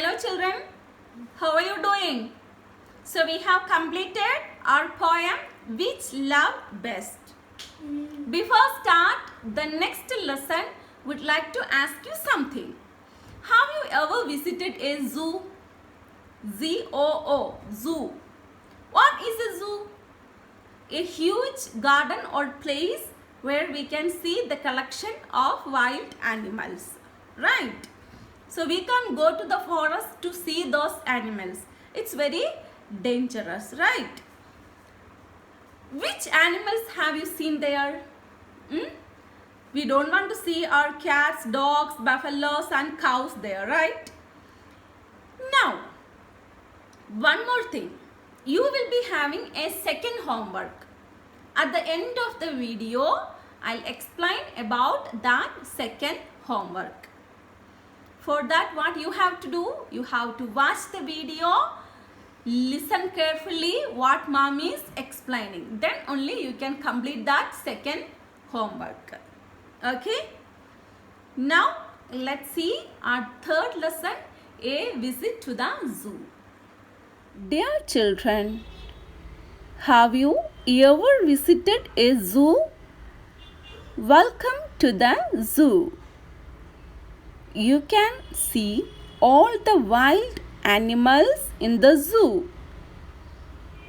Hello children, how are you doing? So we have completed our poem Which Love Best. Before start the next lesson, would like to ask you something. Have you ever visited a zoo? Z-O-O, zoo. What is a zoo? A huge garden or place where we can see the collection of wild animals, right? So we can't go to the forest to see those animals. It's very dangerous, right? Which animals have you seen there? We don't want to see our cats, dogs, buffaloes and cows there, right? Now, one more thing. You will be having a second homework. At the end of the video, I'll explain about that second homework. For that, what you have to do, you have to watch the video, listen carefully what mom is explaining. Then only you can complete that second homework. Okay? Now, let's see our third lesson, a visit to the zoo. Dear children, have you ever visited a zoo? Welcome to the zoo. You can see all the wild animals in the zoo.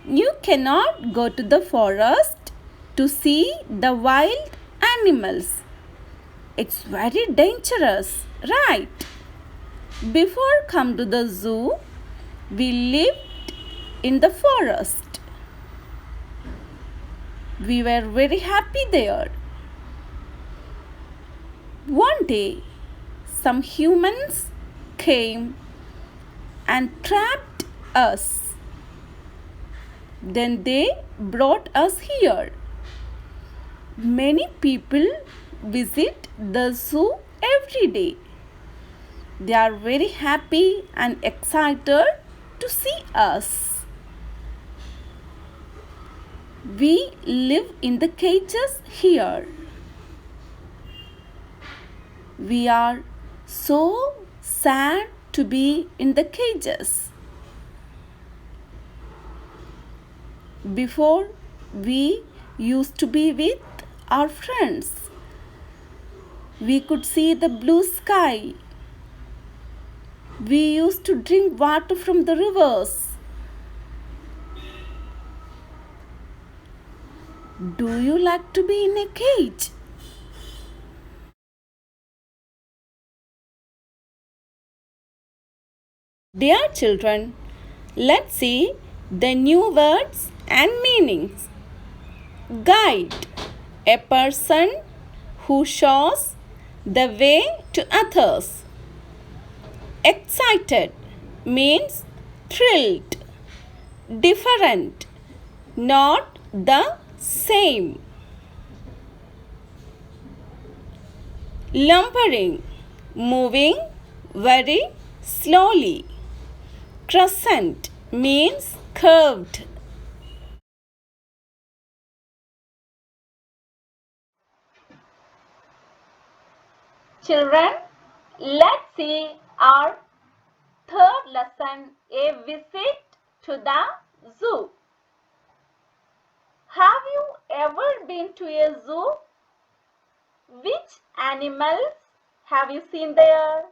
You cannot go to the forest to see the wild animals. It's very dangerous, right? Before come to the zoo, we lived in the forest. We were very happy there. One day, some humans came and trapped us. Then they brought us here. Many people visit the zoo every day. They are very happy and excited to see us. We live in the cages here. We are so sad to be in the cages. Before, we used to be with our friends. We could see the blue sky. We used to drink water from the rivers. Do you like to be in a cage? Dear children, let's see the new words and meanings. Guide, a person who shows the way to others. Excited means thrilled. Different, not the same. Lumbering, moving very slowly. Crescent means curved. Children, let's see our third lesson, a visit to the zoo. Have you ever been to a zoo? Which animals have you seen there?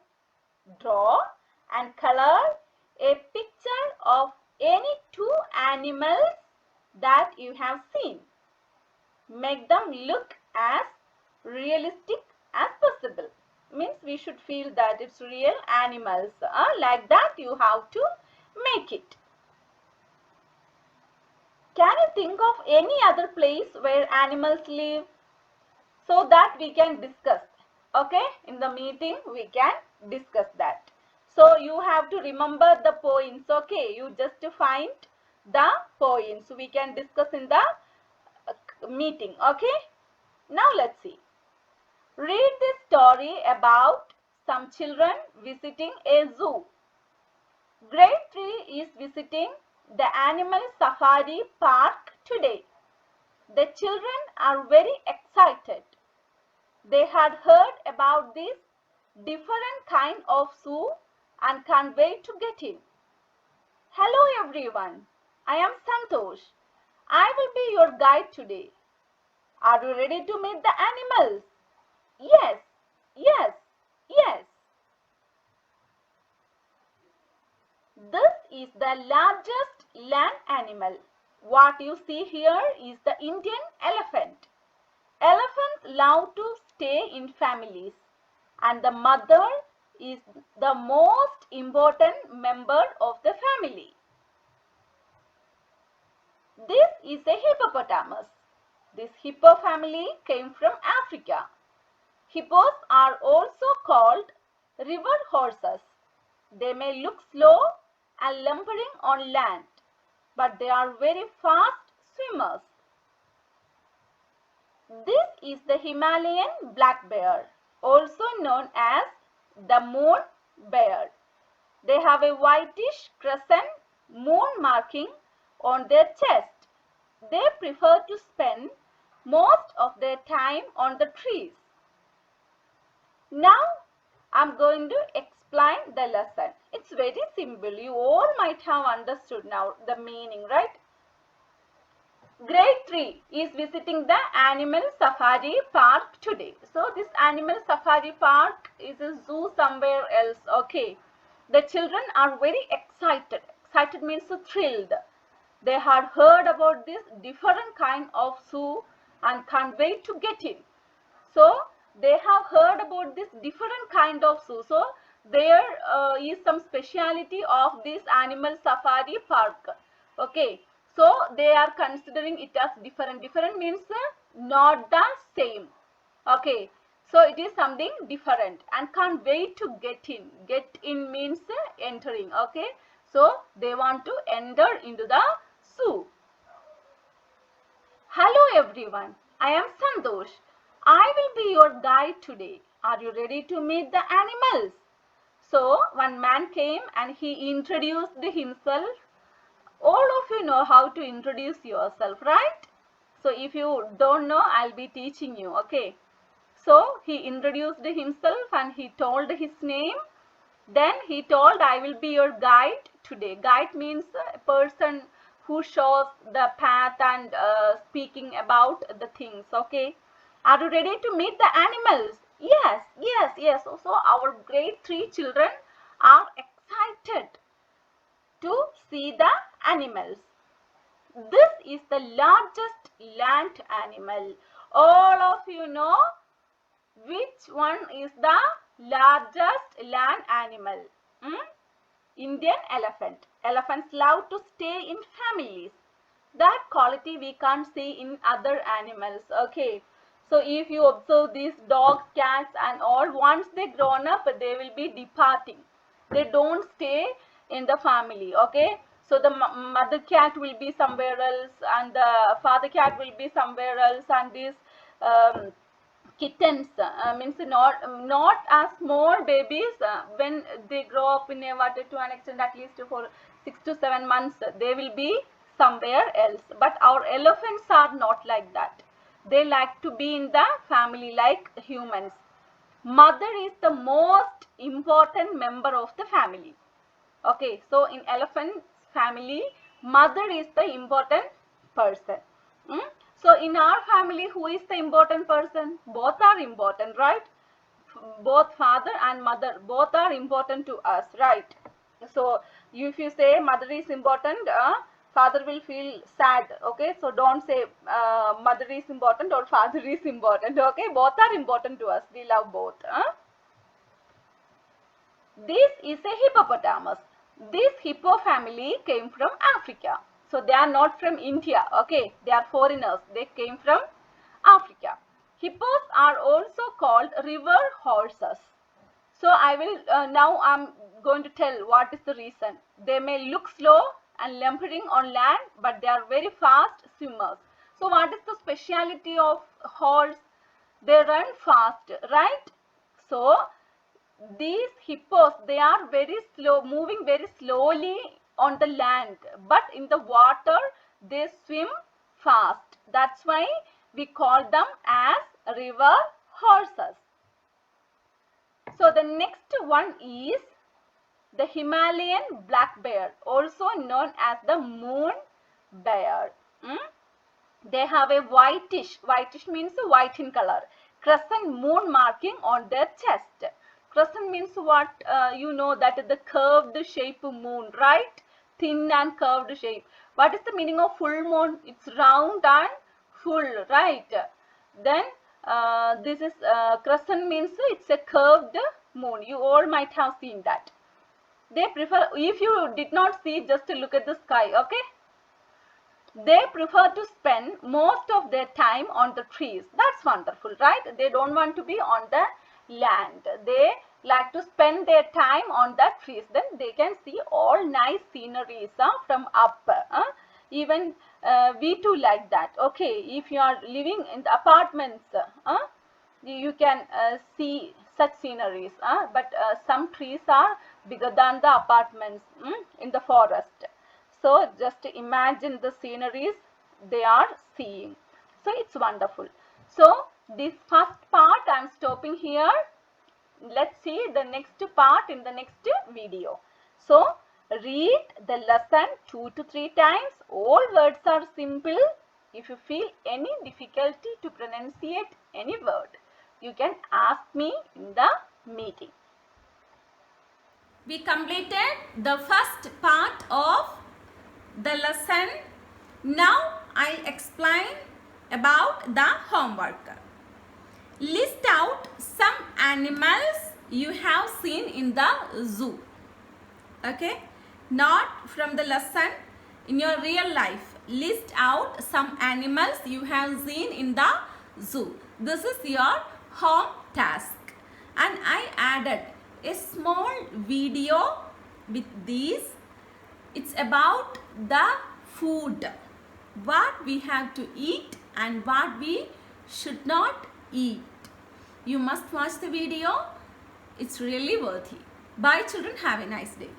Draw and color a picture of any two animals that you have seen. Make them look as realistic as possible. Means we should feel that it's real animals. Like that you have to make it. Can you think of any other place where animals live? So that we can discuss. Okay, in the meeting we can discuss that. So you have to remember the points. Okay, you just find the points. We can discuss in the meeting. Okay, now let's see. Read this story about some children visiting a zoo. Grade 3 is visiting the animal safari park today. The children are very excited. They had heard about this different kind of zoo and can't wait to get in. Hello everyone, I am Santosh. I will be your guide today. Are you ready to meet the animals? Yes, yes, yes. This is the largest land animal. What you see here is the Indian elephant. Elephants love to stay in families, and the mother is the most important member of the family. This is a hippopotamus. This hippo family came from Africa. Hippos are also called river horses. They may look slow and lumbering on land, but they are very fast swimmers. This is the Himalayan black bear, also known as the moon bear. They have a whitish crescent moon marking on their chest. They prefer to spend most of their time on the trees. Now I'm going to explain the lesson. It's very simple. You all might have understood now the meaning, right? Grade 3 is visiting the Animal Safari Park today. So this Animal Safari Park is a zoo somewhere else. Okay. The children are very excited. Excited means thrilled. They had heard about this different kind of zoo and can't wait to get in. So they have heard about this different kind of zoo. So there is some speciality of this Animal Safari Park. Okay. So they are considering it as different. Different means not the same. Okay. So it is something different and can't wait to get in. Get in means entering. Okay. So they want to enter into the zoo. Hello everyone. I am Santosh. I will be your guide today. Are you ready to meet the animals? So one man came and he introduced himself. All of you know how to introduce yourself, right? So if you don't know, I'll be teaching you, okay? So he introduced himself and he told his name. Then he told, I will be your guide today. Guide means a person who shows the path and speaking about the things, okay? Are you ready to meet the animals? Yes, yes, yes. So our grade 3 children are excited to see the animals. This is the largest land animal. All of you know which one is the largest land animal? Indian elephant. Elephants love to stay in families. That quality we can't see in other animals. Okay. So if you observe these dogs, cats and all, once they grown up, they will be departing. They don't stay in the family. Okay. So the mother cat will be somewhere else and the father cat will be somewhere else, and these kittens means not as small babies, when they grow up in a water to an extent at least for 6 to 7 months, they will be somewhere else. But our elephants are not like that. They like to be in the family like humans. Mother is the most important member of the family. Okay, so in elephant's family, mother is the important person. So in our family, who is the important person? Both are important, right? Both father and mother, both are important to us, right? So if you say mother is important, father will feel sad. Okay, so don't say mother is important or father is important. Okay, both are important to us. We love both. This is a hippopotamus. This hippo family came from Africa. So they are not from India. Okay, they are foreigners. They came from Africa. Hippos are also called river horses. So I will now I'm going to tell what is the reason. They may look slow and lumbering on land, but they are very fast swimmers. So what is the speciality of horse? They run fast, right? So these hippos, they are very slow, moving very slowly on the land, but in the water they swim fast. That's why we call them as river horses. So the next one is the Himalayan black bear, also known as the moon bear. They have a whitish means white in color, crescent moon marking on their chest. Crescent means what? You know that the curved shape moon, right? Thin and curved shape. What is the meaning of full moon? It's round and full, right? Then this is crescent means it's a curved moon. You all might have seen that. They prefer, if you did not see, just look at the sky, okay? They prefer to spend most of their time on the trees. That's wonderful, right? They don't want to be on the land. They like to spend their time on the trees. Then they can see all nice sceneries from up. Even we too like that. Okay, if you are living in the apartments, you can see such sceneries. But some trees are bigger than the apartments in the forest. So just imagine the sceneries they are seeing. So it's wonderful. So this first part I am stopping here. Let's see the next part in the next video. So read the lesson 2 to 3 times. All words are simple. If you feel any difficulty to pronunciate any word, you can ask me in the meeting. We completed the first part of the lesson. Now I'll explain about the homework. List out some animals you have seen in the zoo. Okay, not from the lesson, in your real life. List out some animals you have seen in the zoo. This is your home task. And I added a small video with these. It's about the food, what we have to eat and what we should not eat. You must watch the video. It's really worthy. Bye children, have a nice day.